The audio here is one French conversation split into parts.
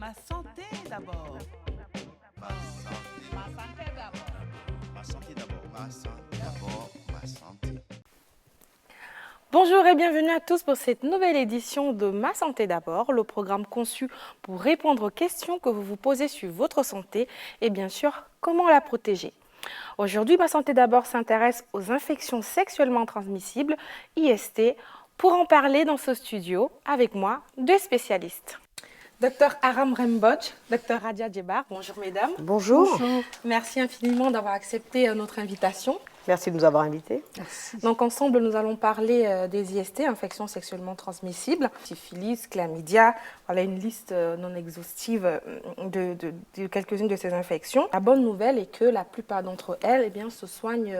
Ma santé d'abord. Ma santé d'abord. Ma santé d'abord. Ma santé d'abord. Ma santé. Bonjour et bienvenue à tous pour cette nouvelle édition de Ma santé d'abord, le programme conçu pour répondre aux questions que vous vous posez sur votre santé et bien sûr, comment la protéger. Aujourd'hui, Ma santé d'abord s'intéresse aux infections sexuellement transmissibles, IST. Pour en parler dans ce studio, avec moi, deux spécialistes. Docteur Aram Rembodj, Docteur Radia Djebar, bonjour mesdames. Bonjour. Bonjour. Merci infiniment d'avoir accepté notre invitation. Merci de nous avoir invités. Merci. Donc ensemble, nous allons parler des IST, infections sexuellement transmissibles, syphilis, chlamydia, voilà une liste non exhaustive de quelques-unes de ces infections. La bonne nouvelle est que la plupart d'entre elles se soignent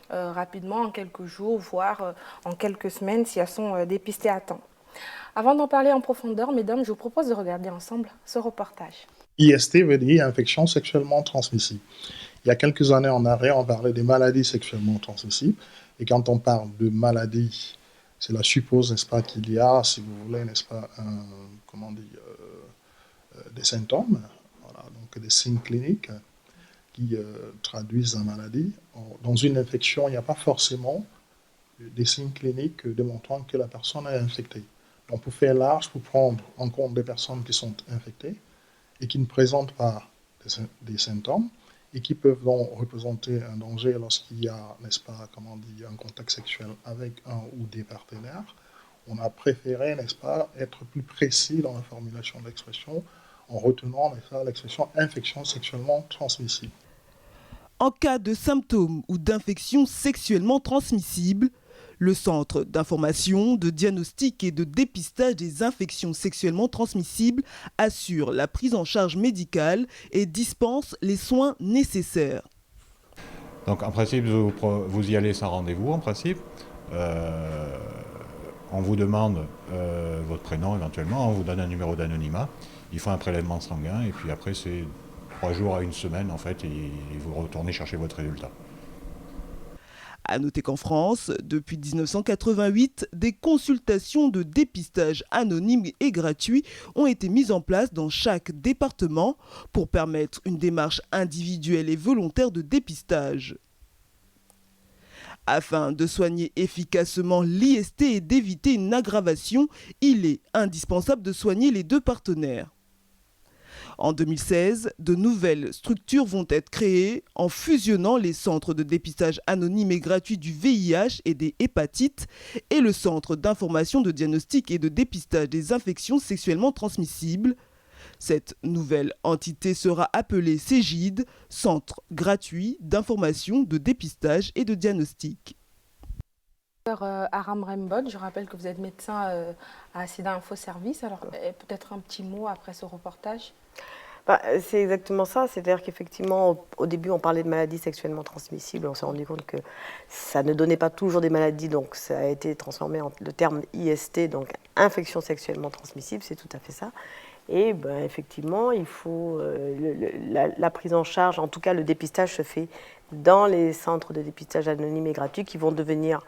rapidement en quelques jours, voire en quelques semaines si elles sont dépistées à temps. Avant d'en parler en profondeur, mesdames, je vous propose de regarder ensemble ce reportage. IST veut dire infection sexuellement transmissible. Il y a quelques années en arrière, on parlait des maladies sexuellement transmissibles. Et quand on parle de maladies, cela suppose, n'est-ce pas, qu'il y a, si vous voulez, n'est-ce pas, des symptômes, voilà, donc des signes cliniques qui traduisent la maladie. Dans une infection, il n'y a pas forcément des signes cliniques démontrant que la personne est infectée. On peut faire large pour prendre en compte des personnes qui sont infectées et qui ne présentent pas des symptômes et qui peuvent donc représenter un danger lorsqu'il y a, n'est-ce pas, un contact sexuel avec un ou des partenaires. On a préféré, n'est-ce pas, être plus précis dans la formulation de l'expression en retenant, n'est-ce pas, l'expression infection sexuellement transmissible. En cas de symptômes ou d'infections sexuellement transmissibles, le Centre d'information, de diagnostic et de dépistage des infections sexuellement transmissibles assure la prise en charge médicale et dispense les soins nécessaires. Donc en principe, vous y allez sans rendez-vous, en principe. On vous demande votre prénom éventuellement, on vous donne un numéro d'anonymat. Il faut un prélèvement sanguin et puis après c'est 3 jours à 1 semaine en fait et vous retournez chercher votre résultat. À noter qu'en France, depuis 1988, des consultations de dépistage anonymes et gratuits ont été mises en place dans chaque département pour permettre une démarche individuelle et volontaire de dépistage. Afin de soigner efficacement l'IST et d'éviter une aggravation, il est indispensable de soigner les deux partenaires. En 2016, de nouvelles structures vont être créées en fusionnant les centres de dépistage anonyme et gratuit du VIH et des hépatites et le centre d'information, de diagnostic et de dépistage des infections sexuellement transmissibles. Cette nouvelle entité sera appelée CEGID, Centre gratuit d'information, de dépistage et de diagnostic. Aram Rembodj, je rappelle que vous êtes médecin à SIDA Info Service, alors peut-être un petit mot après ce reportage. C'est exactement ça, c'est-à-dire qu'effectivement, au début, on parlait de maladies sexuellement transmissibles, on s'est rendu compte que ça ne donnait pas toujours des maladies, donc ça a été transformé en le terme IST, donc infection sexuellement transmissible, c'est tout à fait ça. Et effectivement, il faut la prise en charge, en tout cas le dépistage se fait dans les centres de dépistage anonymes et gratuits qui vont devenir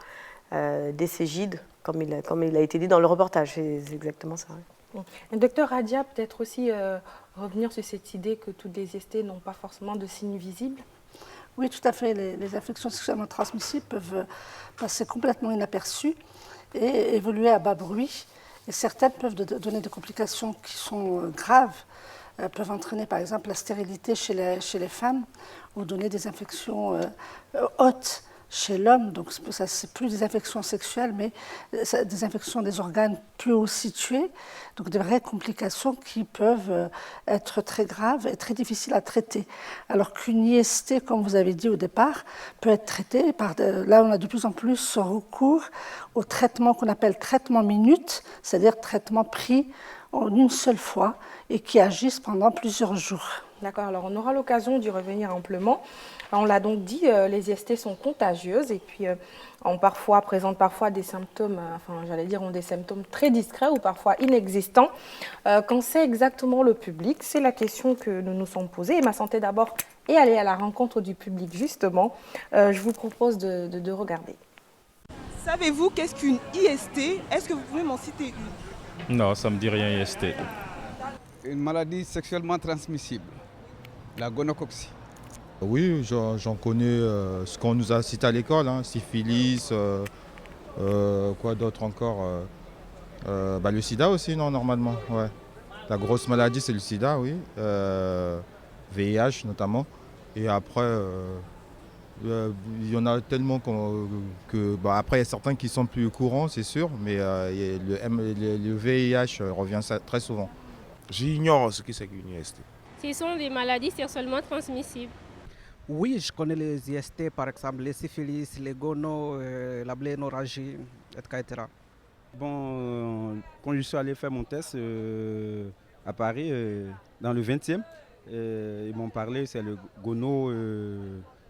des CEGID, comme il a été dit dans le reportage, c'est exactement ça. Et docteur Radia, peut-être aussi revenir sur cette idée que toutes les IST n'ont pas forcément de signes visibles. Oui, tout à fait. Les infections sexuellement transmissibles peuvent passer complètement inaperçues et évoluer à bas bruit. Et certaines peuvent donner des complications qui sont graves, peuvent entraîner par exemple la stérilité chez les femmes ou donner des infections hautes chez l'homme. Donc ça, c'est plus des infections sexuelles, mais des infections des organes plus haut situés. Donc des vraies complications qui peuvent être très graves et très difficiles à traiter. Alors qu'une IST, comme vous avez dit au départ, peut être traitée par... Là, on a de plus en plus recours au traitement qu'on appelle traitement minute, c'est-à-dire traitement pris en une seule fois et qui agissent pendant plusieurs jours. D'accord, alors on aura l'occasion d'y revenir amplement. On l'a donc dit, les IST sont contagieuses et puis présentent parfois des symptômes, ont des symptômes très discrets ou parfois inexistants. Quand c'est exactement le public, c'est la question que nous nous sommes posée. Et Ma santé d'abord est allée à la rencontre du public justement. Je vous propose de regarder. Savez-vous qu'est-ce qu'une IST? Est-ce que vous pouvez m'en citer une? Non, ça me dit rien IST. Une maladie sexuellement transmissible, la gonococcie. Oui, j'en connais ce qu'on nous a cité à l'école, hein, syphilis, quoi d'autre encore le sida aussi, non, normalement. Ouais. La grosse maladie, c'est le sida, oui. VIH notamment. Et après, il y en a tellement après, il y a certains qui sont plus courants, c'est sûr, mais le VIH revient très souvent. J'ignore ce que c'est qu'une IST. Ce sont des maladies sexuellement transmissibles. Oui, je connais les IST, par exemple les syphilis, les gonos, la blénorragie, etc. Bon, quand je suis allé faire mon test à Paris, dans le 20e, ils m'ont parlé, c'est le gono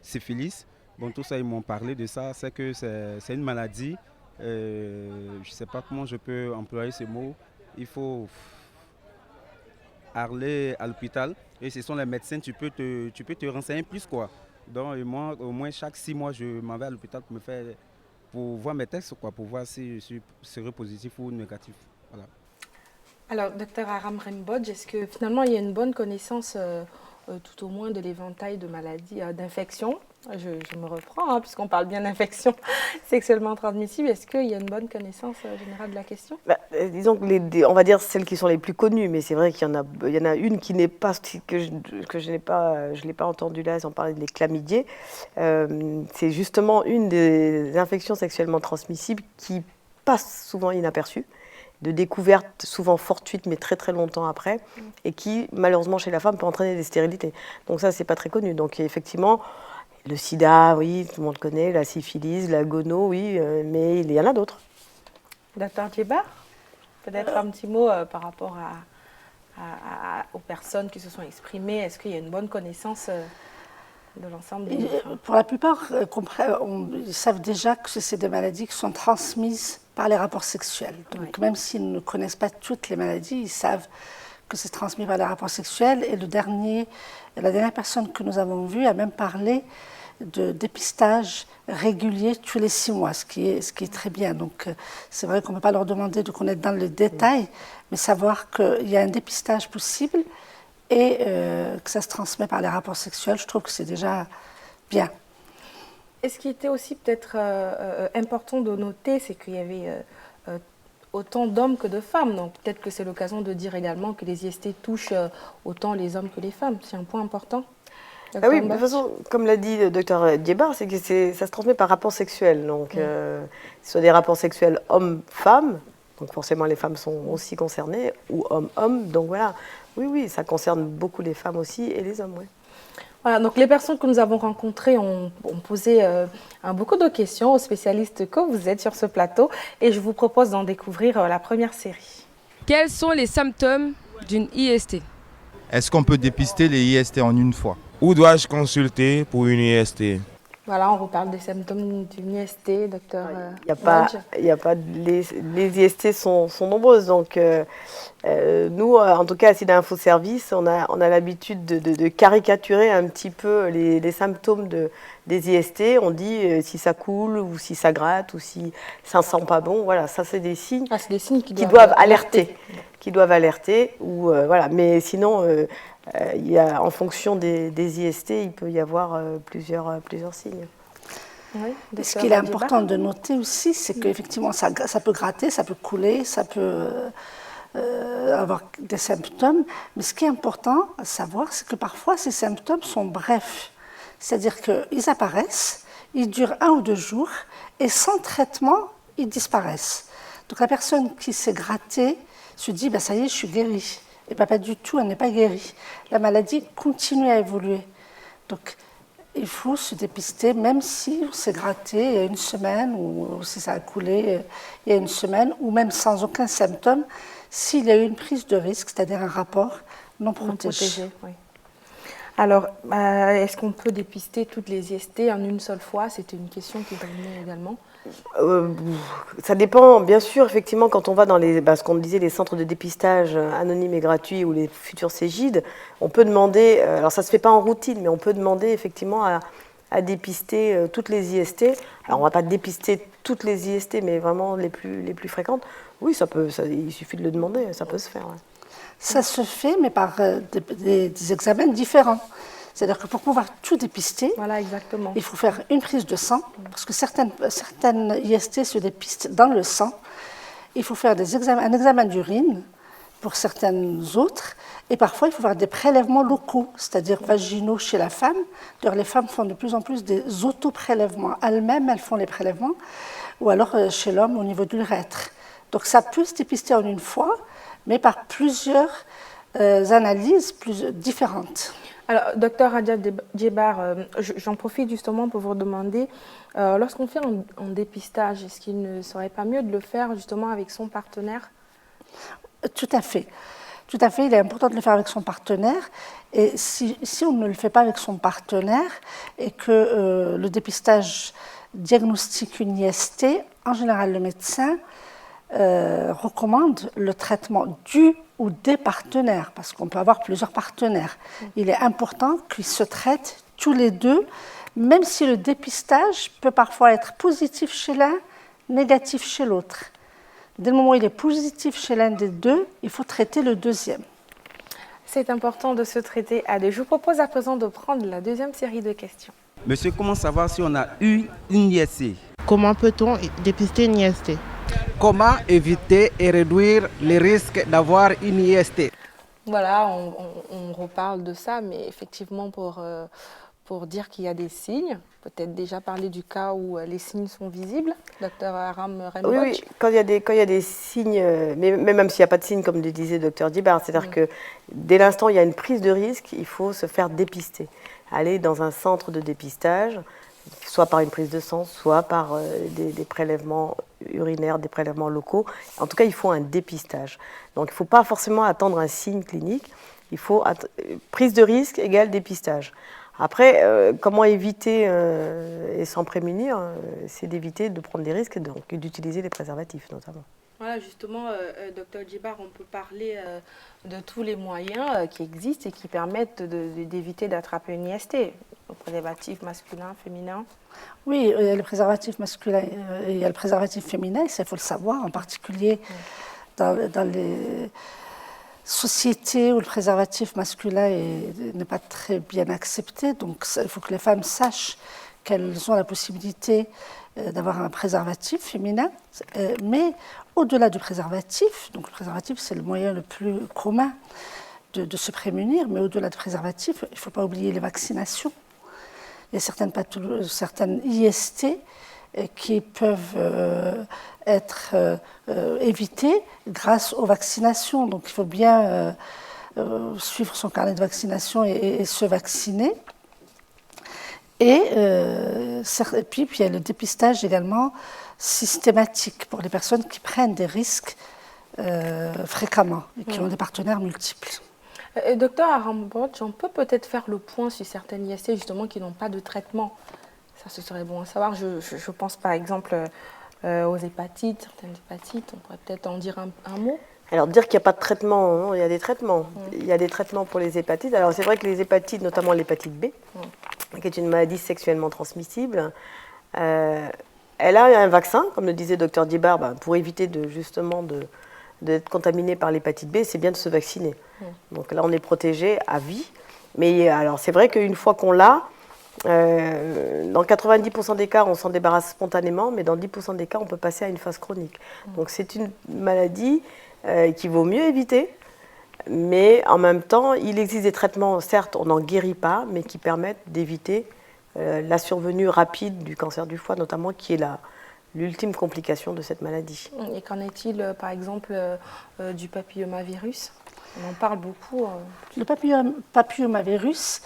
syphilis. Bon, tout ça, ils m'ont parlé de ça, c'est que c'est une maladie. Je ne sais pas comment je peux employer ce mot. Il faut aller à l'hôpital et ce sont les médecins, tu peux te renseigner plus, quoi. Donc moi, au moins chaque 6 mois, je m'en vais à l'hôpital pour voir mes tests, quoi, pour voir si je suis séropositif ou négatif. Voilà. Alors, docteur Aram Rembodj, est-ce que finalement il y a une bonne connaissance tout au moins de l'éventail de maladies, d'infections? Je me reprends, puisqu'on parle bien d'infections sexuellement transmissibles. Est-ce qu'il y a une bonne connaissance générale de la question? Disons que on va dire celles qui sont les plus connues, mais c'est vrai qu'il y en a une qui n'est pas, que je n'ai pas entendue là, sans parler des chlamydiés. C'est justement une des infections sexuellement transmissibles qui passe souvent inaperçue, de découverte souvent fortuite, mais très très longtemps après, et qui, malheureusement chez la femme, peut entraîner des stérilités. Donc ça, c'est pas très connu. Donc effectivement, le sida, oui, tout le monde connaît, la syphilis, la gono, oui, mais il y en a d'autres. Docteur Djebar, peut-être un petit mot par rapport aux personnes qui se sont exprimées. Est-ce qu'il y a une bonne connaissance de l'ensemble des... Pour la plupart, ils savent déjà que c'est des maladies qui sont transmises par les rapports sexuels. Donc même s'ils ne connaissent pas toutes les maladies, ils savent que c'est transmis par les rapports sexuels. Et la dernière personne que nous avons vue a même parlé de dépistage régulier tous les 6 mois, ce qui est très bien. Donc c'est vrai qu'on ne peut pas leur demander de connaître dans le détail, mais savoir qu'il y a un dépistage possible et que ça se transmet par les rapports sexuels, je trouve que c'est déjà bien. Et ce qui était aussi peut-être important de noter, c'est qu'il y avait autant d'hommes que de femmes. Donc peut-être que c'est l'occasion de dire également que les IST touchent autant les hommes que les femmes. C'est un point important. Ah oui, de toute façon, comme l'a dit le docteur Djebar, c'est que ça se transmet par rapport sexuel. Donc, ce sont des rapports sexuels hommes-femmes, donc forcément les femmes sont aussi concernées, ou hommes-hommes. Donc voilà, oui, ça concerne beaucoup les femmes aussi et les hommes, oui. Voilà, donc les personnes que nous avons rencontrées ont posé beaucoup de questions aux spécialistes que vous êtes sur ce plateau, et je vous propose d'en découvrir la première série. Quels sont les symptômes d'une IST? Est-ce qu'on peut dépister les IST en une fois? Où dois-je consulter pour une IST? Voilà, on reparle des symptômes d'une IST, docteur. Il y a pas les IST sont nombreuses. Donc, nous, en tout cas, à SIDA Info Service, on a l'habitude de caricaturer un petit peu les symptômes des IST. On dit si ça coule, ou si ça gratte, ou si ça ne sent pas bon. Voilà, ça, c'est des signes, qui doivent alerter. Ou, voilà. Mais sinon, en fonction des IST, il peut y avoir plusieurs signes. Oui, ce qu'il est important de noter aussi, c'est qu'effectivement, ça peut gratter, ça peut couler, ça peut avoir des symptômes. Mais ce qui est important à savoir, c'est que parfois, ces symptômes sont brefs. C'est-à-dire qu'ils apparaissent, ils durent 1 ou 2 jours, et sans traitement, ils disparaissent. Donc la personne qui s'est grattée se dit, ça y est, je suis guérie. Et pas du tout, elle n'est pas guérie. La maladie continue à évoluer. Donc, il faut se dépister, même si on s'est gratté il y a 1 semaine, ou si ça a coulé il y a 1 semaine, ou même sans aucun symptôme, s'il y a eu une prise de risque, c'est-à-dire un rapport non protégé. Oui. Alors, est-ce qu'on peut dépister toutes les IST en une seule fois? C'était une question qui revenait également. Ça dépend, bien sûr, effectivement, quand on va dans ce qu'on disait, les centres de dépistage anonymes et gratuits ou les futurs Cégides, on peut demander, alors ça ne se fait pas en routine, mais on peut demander effectivement à à dépister toutes les IST. Alors, on ne va pas dépister toutes les IST, mais vraiment les plus fréquentes. Oui, il suffit de le demander, ça peut se faire. Ouais. Ça se fait, mais par des examens différents. C'est-à-dire que pour pouvoir tout dépister, voilà, exactement. Il faut faire une prise de sang, parce que certaines IST se dépistent dans le sang. Il faut faire un examen d'urine pour certaines autres, et parfois il faut faire des prélèvements locaux, c'est-à-dire vaginaux chez la femme. D'ailleurs, les femmes font de plus en plus des autoprélèvements. Elles-mêmes, elles font les prélèvements, ou alors chez l'homme au niveau de l'urètre. Donc ça peut se dépister en une fois, mais par plusieurs analyses différentes. Alors, docteur Radia Djebar, j'en profite justement pour vous demander, lorsqu'on fait un dépistage, est-ce qu'il ne serait pas mieux de le faire justement avec son partenaire? Tout à fait. Tout à fait, il est important de le faire avec son partenaire. Et si on ne le fait pas avec son partenaire et que le dépistage diagnostique une IST, en général, le médecin recommande le traitement du ou des partenaires, parce qu'on peut avoir plusieurs partenaires. Il est important qu'ils se traitent tous les deux, même si le dépistage peut parfois être positif chez l'un, négatif chez l'autre. Dès le moment où il est positif chez l'un des deux, il faut traiter le deuxième. C'est important de se traiter à deux. Je vous propose à présent de prendre la deuxième série de questions. Monsieur, comment savoir si on a eu une IST? Comment peut-on dépister une IST? Comment éviter et réduire les risques d'avoir une IST? Voilà, on reparle de ça, mais effectivement pour dire qu'il y a des signes, peut-être déjà parler du cas où les signes sont visibles, docteur Aram Renbach. Oui, quand il y a des signes, mais même s'il n'y a pas de signes, comme le disait docteur Djebar, c'est-à-dire que dès l'instant où il y a une prise de risque, il faut se faire dépister. Aller dans un centre de dépistage, soit par une prise de sang, soit par des prélèvements urinaires, des prélèvements locaux. En tout cas, il faut un dépistage. Donc, il ne faut pas forcément attendre un signe clinique. Il faut prise de risque égale dépistage. Après, comment éviter et s'en prémunir, c'est d'éviter de prendre des risques et d'utiliser les préservatifs notamment. Voilà, justement, docteur Djebar, on peut parler de tous les moyens qui existent et qui permettent d'éviter d'attraper une IST. Le préservatif masculin, féminin. Oui, il y a le préservatif masculin et il y a le préservatif féminin, il faut le savoir, en particulier dans les sociétés où le préservatif masculin n'est pas très bien accepté. Donc il faut que les femmes sachent qu'elles ont la possibilité d'avoir un préservatif féminin. Mais au-delà du préservatif, donc le préservatif c'est le moyen le plus commun de se prémunir, mais au-delà du préservatif, il ne faut pas oublier les vaccinations. Il y a certaines IST qui peuvent être évitées grâce aux vaccinations. Donc il faut bien suivre son carnet de vaccination et se vacciner. Et puis il y a le dépistage également systématique pour les personnes qui prennent des risques fréquemment et qui ont des partenaires multiples. Docteur Aram-Renbach, on peut peut-être faire le point sur certaines IST justement qui n'ont pas de traitement. Ça, ce serait bon à savoir. Je pense par exemple aux hépatites, certaines hépatites. On pourrait peut-être en dire un mot. Alors dire qu'il n'y a pas de traitement, non, il y a des traitements. Il y a des traitements pour les hépatites. Alors c'est vrai que les hépatites, notamment l'hépatite B, qui est une maladie sexuellement transmissible, elle a un vaccin, comme le disait docteur Djebar, pour éviter d'être contaminé par l'hépatite B, c'est bien de se vacciner. Donc là, on est protégé à vie. Mais alors, c'est vrai qu'une fois qu'on l'a, dans 90% des cas, on s'en débarrasse spontanément, mais dans 10% des cas, on peut passer à une phase chronique. Donc c'est une maladie qu'il vaut mieux éviter, mais en même temps, il existe des traitements, certes, on n'en guérit pas, mais qui permettent d'éviter la survenue rapide du cancer du foie, notamment, qui est l'ultime complication de cette maladie. Et qu'en est-il, par exemple, du papillomavirus? On en parle beaucoup. Le papillomavirus,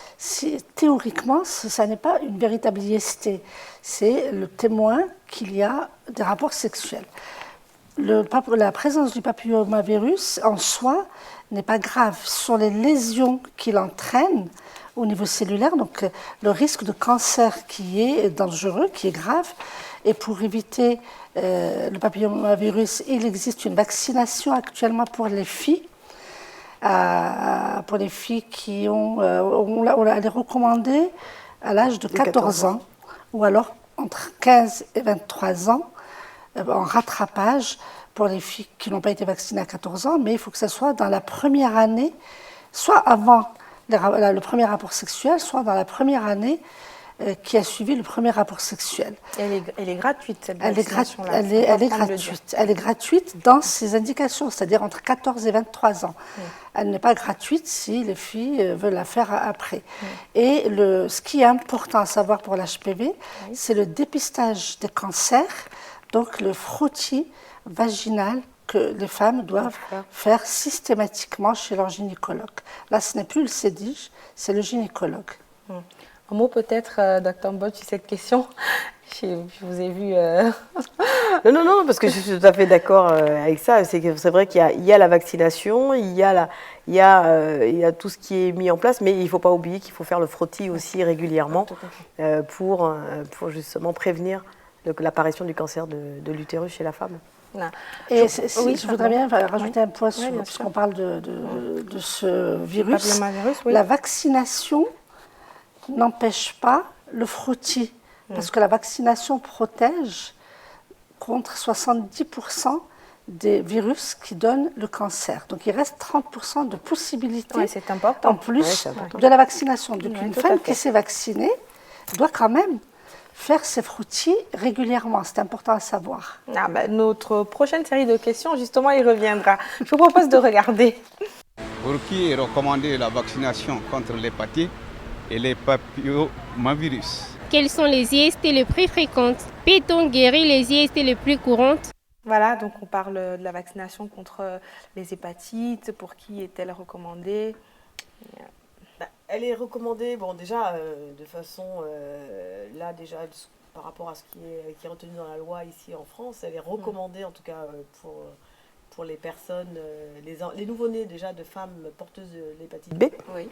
théoriquement, ça n'est pas une véritable IST. C'est le témoin qu'il y a des rapports sexuels. La présence du papillomavirus en soi n'est pas grave. Ce sont les lésions qu'il entraîne au niveau cellulaire, donc le risque de cancer qui est dangereux, qui est grave. Et pour éviter le papillomavirus, il existe une vaccination actuellement pour les filles. Pour les filles qui ont, on l'a recommandé à l'âge de 14 ans, ou alors entre 15 et 23 ans, en rattrapage pour les filles qui n'ont pas été vaccinées à 14 ans, mais il faut que ce soit dans la première année, soit avant le premier rapport sexuel, soit dans la première année qui a suivi le premier rapport sexuel. Elle est gratuite, cette Elle est vaccination-là. gratuite. Elle est gratuite dans ses indications, c'est-à-dire entre 14 et 23 ans. Elle n'est pas gratuite si les filles veulent la faire après. Et ce qui est important à savoir pour l'HPV, c'est le dépistage des cancers, donc le frottis vaginal que les femmes doivent faire systématiquement chez leur gynécologue. Là, ce n'est plus le CEDIJ, c'est le gynécologue. Un mot peut-être, Dr Mbodj, sur cette question. Je vous ai vu... Non, parce que je suis tout à fait d'accord avec ça. C'est vrai qu'il y a la vaccination, il y a tout ce qui est mis en place, mais il ne faut pas oublier qu'il faut faire le frottis aussi régulièrement pour justement prévenir l'apparition du cancer de l'utérus chez la femme. Et je voudrais bien rajouter un point puisqu'on parle de ce virus. La vaccination n'empêche pas le frottis, parce que la vaccination protège contre 70% des virus qui donnent le cancer. Donc il reste 30% de possibilités en plus de la vaccination. Donc une femme qui s'est vaccinée doit quand même faire ses frottis régulièrement. C'est important à savoir. Notre prochaine série de questions, justement, y reviendra. Je vous propose de regarder. Pour qui est recommandée la vaccination contre l'hépatite et les papillomavirus? Quelles sont les IST les plus fréquentes? Peut-on guérir les IST les plus courantes? Voilà, donc on parle de la vaccination contre les hépatites. Pour qui est-elle recommandée? Elle est recommandée, déjà, de façon, là déjà, par rapport à ce qui est retenu dans la loi ici en France, elle est recommandée en tout cas pour les personnes, les nouveau-nés déjà de femmes porteuses de l'hépatite B. Oui.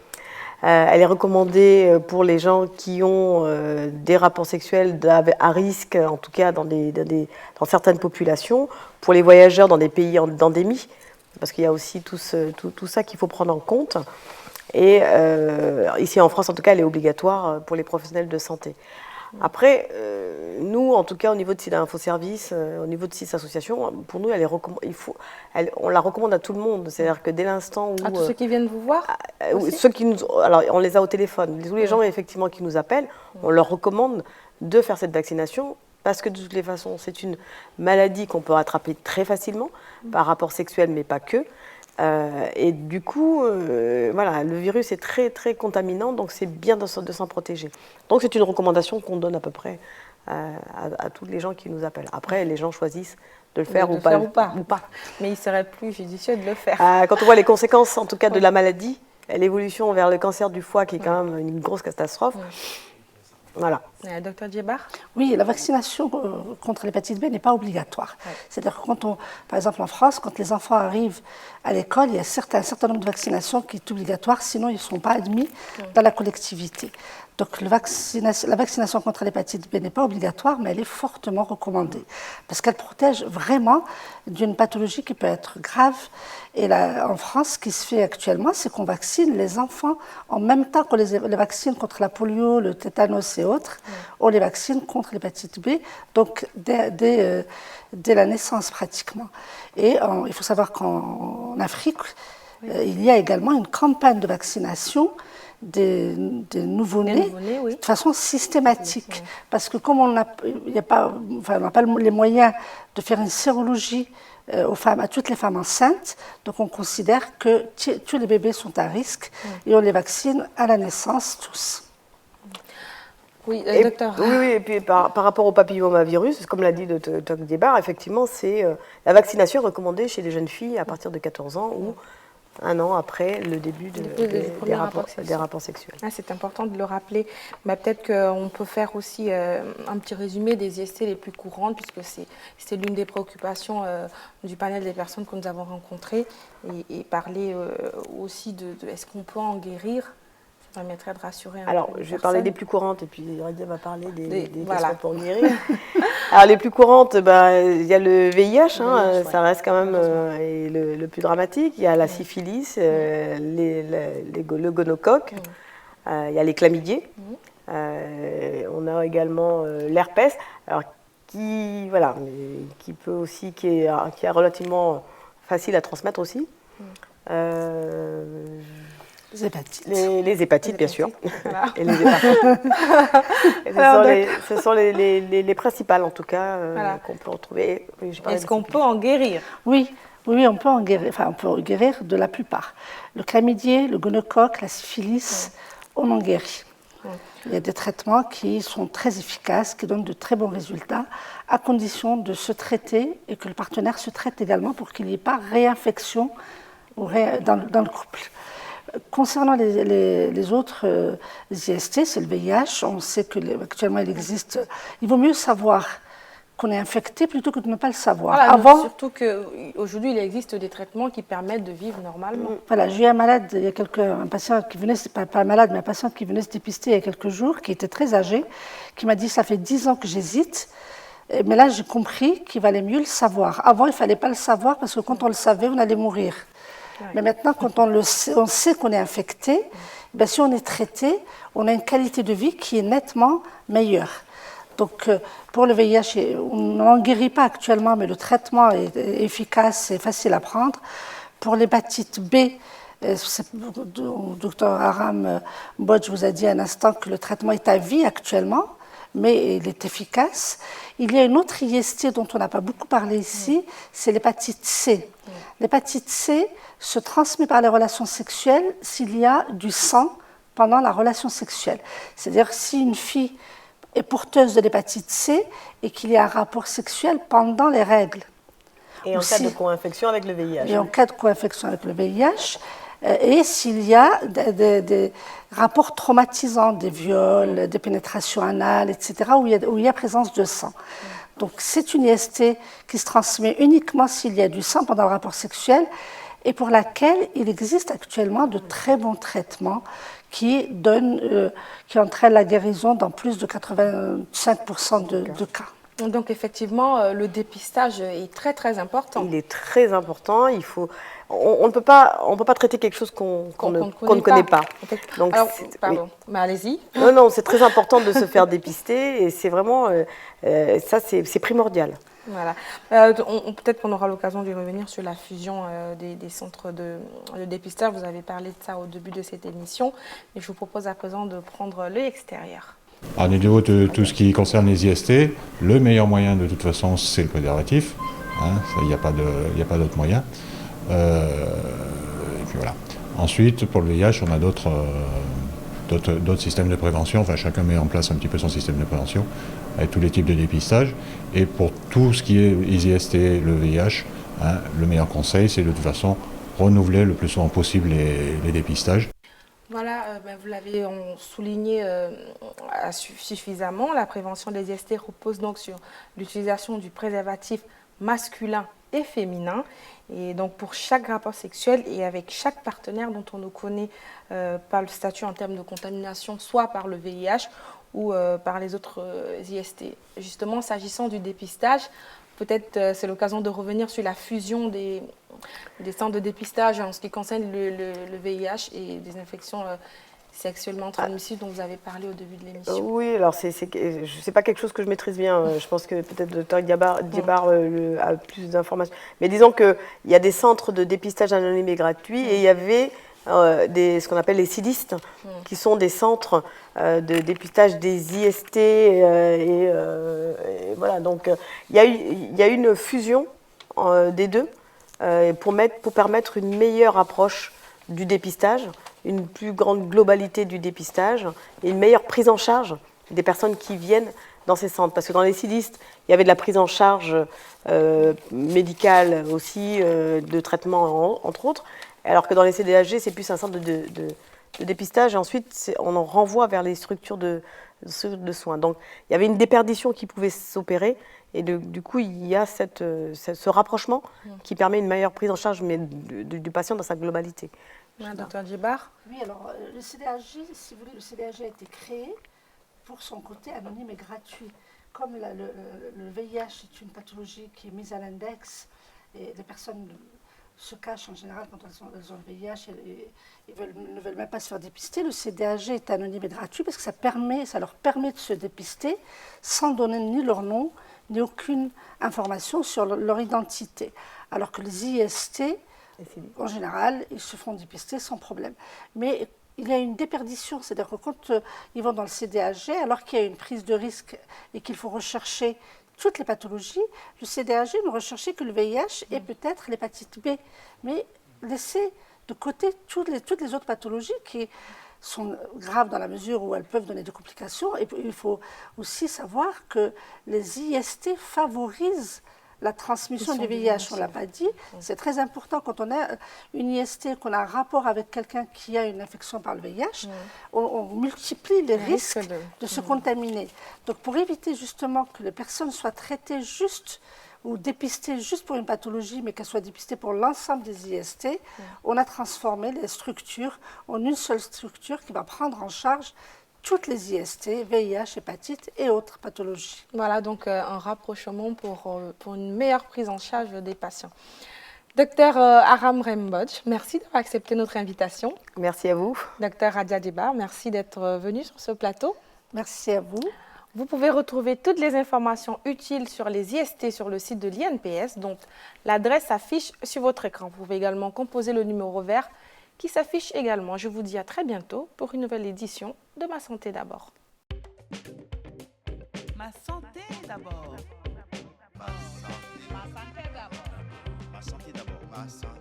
Elle est recommandée pour les gens qui ont des rapports sexuels à risque, en tout cas dans certaines populations, pour les voyageurs dans des pays d'endémie, parce qu'il y a aussi tout ça qu'il faut prendre en compte. Et ici en France, en tout cas, elle est obligatoire pour les professionnels de santé. Après, nous, en tout cas, au niveau de SIDA Info Service, au niveau de CIS Association, pour nous, on la recommande à tout le monde. C'est-à-dire que dès l'instant où... À tous ceux qui viennent vous voir alors, on les a au téléphone. Tous les gens, effectivement, qui nous appellent, on leur recommande de faire cette vaccination parce que de toutes les façons, c'est une maladie qu'on peut rattraper très facilement par rapport sexuel, mais pas que. Et du coup, voilà, le virus est très très contaminant, donc c'est bien de s'en protéger. Donc c'est une recommandation qu'on donne à peu près à tous les gens qui nous appellent. Après, les gens choisissent de le faire, ou pas. Mais il serait plus judicieux de le faire. Quand on voit les conséquences, en tout cas, de la maladie, l'évolution vers le cancer du foie, qui est quand même une grosse catastrophe. Voilà. Docteur Djebar? Oui, la vaccination contre l'hépatite B n'est pas obligatoire. C'est-à-dire que par exemple en France, quand les enfants arrivent à l'école, il y a un certain nombre de vaccinations qui est obligatoire, sinon ils ne sont pas admis dans la collectivité. Donc la vaccination contre l'hépatite B n'est pas obligatoire, mais elle est fortement recommandée, parce qu'elle protège vraiment d'une pathologie qui peut être grave. Et là, en France, ce qui se fait actuellement, c'est qu'on vaccine les enfants en même temps qu'on les vaccine contre la polio, le tétanos et autres. On les vaccine contre l'hépatite B, donc dès la naissance pratiquement. Et il faut savoir qu'en Afrique, il y a également une campagne de vaccination des nouveau-nés de façon systématique. Parce que comme on n'a pas les moyens de faire une sérologie à toutes les femmes enceintes, donc on considère que tous les bébés sont à risque et on les vaccine à la naissance tous. Oui, docteur. Oui, et puis par rapport au papillomavirus, comme l'a dit Dr Djebar, effectivement, c'est la vaccination recommandée chez les jeunes filles à partir de 14 ans ou un an après le début des rapports sexuels. C'est important de le rappeler. Mais peut-être qu'on peut faire aussi un petit résumé des IST les plus courantes, puisque c'est l'une des préoccupations du panel des personnes que nous avons rencontrées, et parler aussi de est-ce qu'on peut en guérir. Ça permettrait de rassurer Alors, je vais parler des plus courantes, et puis Radia va parler des questions pour guérir. Alors, les plus courantes, il y a le VIH, ça reste quand même le plus dramatique. Il y a la syphilis, le gonocoque, il y a les chlamydiés, On a également l'herpès, alors qui peut aussi, qui est relativement facile à transmettre aussi. Les hépatites. Les hépatites, bien sûr. Voilà. Et les ce sont les principales, en tout cas, qu'on peut retrouver. Est-ce qu'on peut en guérir? Oui, on peut en guérir. Enfin, on peut en guérir de la plupart. Le chlamydier, le gonocoque, la syphilis, on en guérit. Il y a des traitements qui sont très efficaces, qui donnent de très bons résultats, à condition de se traiter et que le partenaire se traite également pour qu'il n'y ait pas réinfection dans le couple. Concernant les autres IST, c'est le VIH. On sait qu'actuellement il existe. Il vaut mieux savoir qu'on est infecté plutôt que de ne pas le savoir. Voilà, surtout qu'aujourd'hui, il existe des traitements qui permettent de vivre normalement. Voilà, j'ai eu un patient qui venait, pas malade, mais un patient qui venait se dépister il y a quelques jours, qui était très âgé, qui m'a dit « ça fait 10 ans que j'hésite ». Mais là, j'ai compris qu'il valait mieux le savoir. Avant, il ne fallait pas le savoir parce que quand on le savait, on allait mourir. Ouais. Mais maintenant, quand on sait qu'on est infecté, ben, si on est traité, on a une qualité de vie qui est nettement meilleure. Donc, pour le VIH, on n'en guérit pas actuellement, mais le traitement est efficace et facile à prendre. Pour l'hépatite B, le docteur Aram Bodj vous a dit un instant que le traitement est à vie actuellement, mais il est efficace. Il y a une autre IST dont on n'a pas beaucoup parlé ici, c'est l'hépatite C. L'hépatite C se transmet par les relations sexuelles s'il y a du sang pendant la relation sexuelle. C'est-à-dire si une fille est porteuse de l'hépatite C et qu'il y a un rapport sexuel pendant les règles. Et en cas de co-infection avec le VIH. Et en cas de co-infection avec le VIH. Et s'il y a des rapports traumatisants, des viols, des pénétrations anales, etc., où il y a présence de sang. Donc c'est une IST qui se transmet uniquement s'il y a du sang pendant le rapport sexuel et pour laquelle il existe actuellement de très bons traitements qui entraînent la guérison dans plus de 85% de cas. Donc effectivement, le dépistage est très très important. Il est très important. On ne peut pas traiter quelque chose qu'on ne connaît pas. Donc, alors, pardon, mais allez-y. Non, c'est très important de se faire dépister et c'est vraiment ça, c'est primordial. Voilà. Peut-être qu'on aura l'occasion de revenir sur la fusion des centres de dépistage. Vous avez parlé de ça au début de cette émission, mais je vous propose à présent de prendre l'extérieur. Au niveau de tout ce qui concerne les IST, le meilleur moyen de toute façon, c'est le préservatif. Il n'y a pas d'autre moyen. Et puis voilà. Ensuite, pour le VIH, on a d'autres systèmes de prévention. Enfin, chacun met en place un petit peu son système de prévention avec tous les types de dépistage. Et pour tout ce qui est les IST, le VIH, le meilleur conseil, c'est de toute façon renouveler le plus souvent possible les dépistages. Voilà, vous l'avez souligné suffisamment. La prévention des IST repose donc sur l'utilisation du préservatif masculin et féminin. Et donc pour chaque rapport sexuel et avec chaque partenaire dont on ne connaît pas le statut en termes de contamination, soit par le VIH ou par les autres IST. Justement, s'agissant du dépistage, peut-être c'est l'occasion de revenir sur la fusion des centres de dépistage en ce qui concerne le VIH et des infections sexuellement transmissibles dont vous avez parlé au début de l'émission. Oui, alors c'est pas quelque chose que je maîtrise bien. Je pense que peut-être le docteur Djebar a plus d'informations. Mais disons qu'il y a des centres de dépistage anonyme et gratuit et il y avait ce qu'on appelle les CIDIST, qui sont des centres de dépistage des IST. Et voilà, donc il y a eu une fusion des deux pour permettre une meilleure approche du dépistage, une plus grande globalité du dépistage et une meilleure prise en charge des personnes qui viennent dans ces centres. Parce que dans les CIDIST, il y avait de la prise en charge médicale aussi, de traitement entre autres, alors que dans les CDHG, c'est plus un centre de dépistage et ensuite on en renvoie vers les structures de soins. Donc il y avait une déperdition qui pouvait s'opérer et du coup il y a ce rapprochement qui permet une meilleure prise en charge du patient dans sa globalité. Docteur Djebar. Oui, alors le CDHG, si vous voulez, le CDHG a été créé pour son côté anonyme et gratuit. Comme le VIH est une pathologie qui est mise à l'index et les personnes se cachent en général quand elles ont le VIH et ne veulent même pas se faire dépister. Le CDAG est anonyme et gratuit parce que ça leur permet de se dépister sans donner ni leur nom, ni aucune information sur leur identité. Alors que les IST, en général, ils se font dépister sans problème. Mais il y a une déperdition, c'est-à-dire que quand ils vont dans le CDAG, alors qu'il y a une prise de risque et qu'il faut rechercher toutes les pathologies, le CDAG ne recherchait que le VIH et peut-être l'hépatite B. Mais laisser de côté toutes les autres pathologies qui sont graves dans la mesure où elles peuvent donner des complications. Et il faut aussi savoir que les IST favorisent la transmission du VIH, on ne l'a pas dit. C'est très important quand on a une IST, qu'on a un rapport avec quelqu'un qui a une infection par le VIH, on multiplie les risques de se contaminer. Donc pour éviter justement que les personnes soient traitées juste ou dépistées juste pour une pathologie, mais qu'elles soient dépistées pour l'ensemble des IST, on a transformé les structures en une seule structure qui va prendre en charge toutes les IST, VIH, hépatite et autres pathologies. Voilà, donc un rapprochement pour une meilleure prise en charge des patients. Docteur Aram Remboj, merci d'avoir accepté notre invitation. Merci à vous. Docteur Radia Deba, merci d'être venu sur ce plateau. Merci à vous. Vous pouvez retrouver toutes les informations utiles sur les IST sur le site de l'INPS, dont l'adresse s'affiche sur votre écran. Vous pouvez également composer le numéro vert qui s'affiche également. Je vous dis à très bientôt pour une nouvelle édition de Ma Santé d'abord. Ma santé d'abord. Ma santé d'abord. Ma santé d'abord. Ma santé.